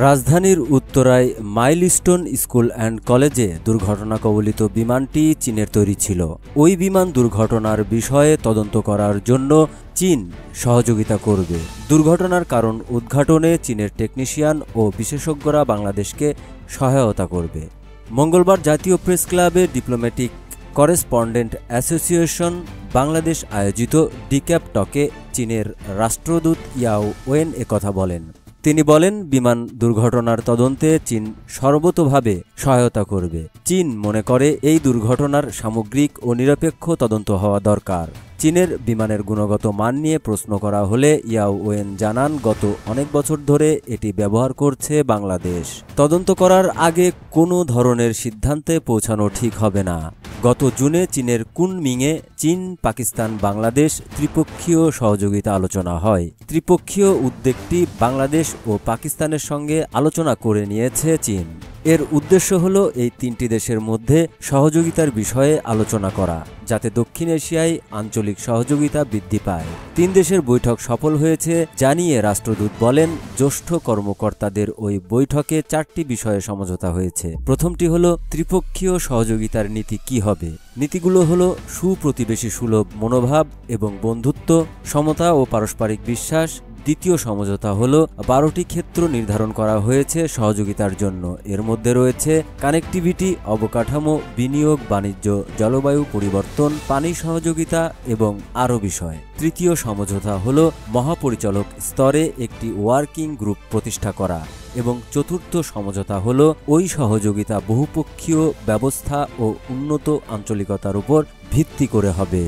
রাজধানীর উত্তরায় milestone school and কলেজে দুর্ঘটনা কবলিত বিমানটি চীনের তৈরি ছিল। ওই বিমান দুর্ঘটনার বিষয়ে তদন্ত করার জন্য চীন সহযোগিতা করবে। দুর্ঘটনার কারণ উদ্ঘাটনে চীনের টেকনিশিয়ান ও বিশেষজ্ঞরা বাংলাদেশকে সহায়তা করবে। মঙ্গলবার জাতীয় প্রেস ক্লাবে ডিপ্লোম্যাটিক করেসপন্ডেন্ট অ্যাসোসিয়েশন বাংলাদেশ আয়োজিত ডিক্যাপ টকে চীনের রাষ্ট্রদূত ইয়াও ওয়েন একথা বলেন। তিনি বলেন, বিমান দুর্ঘটনার তদন্তে চীন সর্বতোভাবে সহায়তা করবে। চীন মনে করে এই দুর্ঘটনার সামগ্রিক ও নিরপেক্ষ তদন্ত হওয়া দরকার। চীনের বিমানের গুণগত মান নিয়ে প্রশ্ন করা হলে ইয়াও ওয়েন জানান, গত অনেক বছর ধরে এটি ব্যবহার করছে বাংলাদেশ। তদন্ত করার আগে কোনো ধরনের সিদ্ধান্তে পৌঁছানো ঠিক হবে না। গত জুনে চীনের কুনমিংয়ে চীন, পাকিস্তান, বাংলাদেশ ত্রিপক্ষীয় সহযোগিতা আলোচনা হয়। ত্রিপক্ষীয় উদ্যোগটি বাংলাদেশ ও পাকিস্তানের সঙ্গে আলোচনা করে নিয়েছে চীন। এর উদ্দেশ্য হল এই তিনটি দেশের মধ্যে সহযোগিতার বিষয়ে আলোচনা করা, যাতে দক্ষিণ এশিয়ায় আঞ্চলিক সহযোগিতা বৃদ্ধি পায়। তিন দেশের বৈঠক সফল হয়েছে জানিয়ে রাষ্ট্রদূত বলেন, জ্যেষ্ঠ কর্মকর্তাদের ওই বৈঠকে 4টি বিষয়ে সমঝোতা হয়েছে। প্রথমটি হল ত্রিপক্ষীয় সহযোগিতার নীতি কি হবে। নীতিগুলো হল সুপ্রতিবেশী সুলভ মনোভাব এবং বন্ধুত্ব, সমতা ও পারস্পরিক বিশ্বাস। দ্বিতীয় সমঝোতা হল 12টি ক্ষেত্র নির্ধারণ করা হয়েছে সহযোগিতার জন্য। এর মধ্যে রয়েছে কানেক্টিভিটি, অবকাঠামো, বিনিয়োগ, বাণিজ্য, জলবায়ু পরিবর্তন, পানি সহযোগিতা এবং আরও বিষয়। তৃতীয় সমঝোতা হল মহাপরিচালক স্তরে একটি ওয়ার্কিং গ্রুপ প্রতিষ্ঠা করা এবং চতুর্থ সমঝোতা হল ওই সহযোগিতা বহুপক্ষীয় ব্যবস্থা ও উন্নত আঞ্চলিকতার উপর ভিত্তি করে হবে।